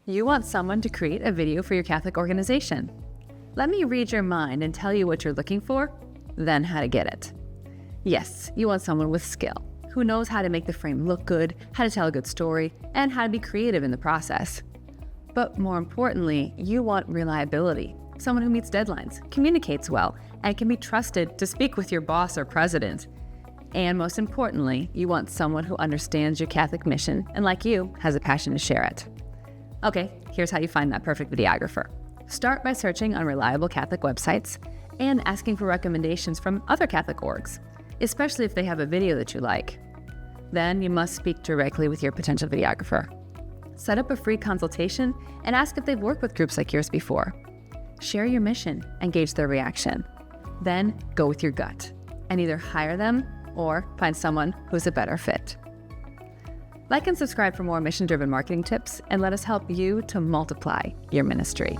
You want someone to create a video for your Catholic organization. Let me read your mind and tell you what you're looking for, then how to get it. Yes, you want someone with skill, who knows how to make the frame look good, how to tell a good story, and how to be creative in the process. But more importantly, you want reliability, someone who meets deadlines, communicates well, and can be trusted to speak with your boss or president. And most importantly, you want someone who understands your Catholic mission and, like you, has a passion to share it. Okay, here's how you find that perfect videographer. Start by searching on reliable Catholic websites and asking for recommendations from other Catholic orgs, especially if they have a video that you like. Then you must speak directly with your potential videographer. Set up a free consultation and ask if they've worked with groups like yours before. Share your mission and gauge their reaction. Then go with your gut and either hire them or find someone who's a better fit. Like and subscribe for more mission-driven marketing tips, and let us help you to multiply your ministry.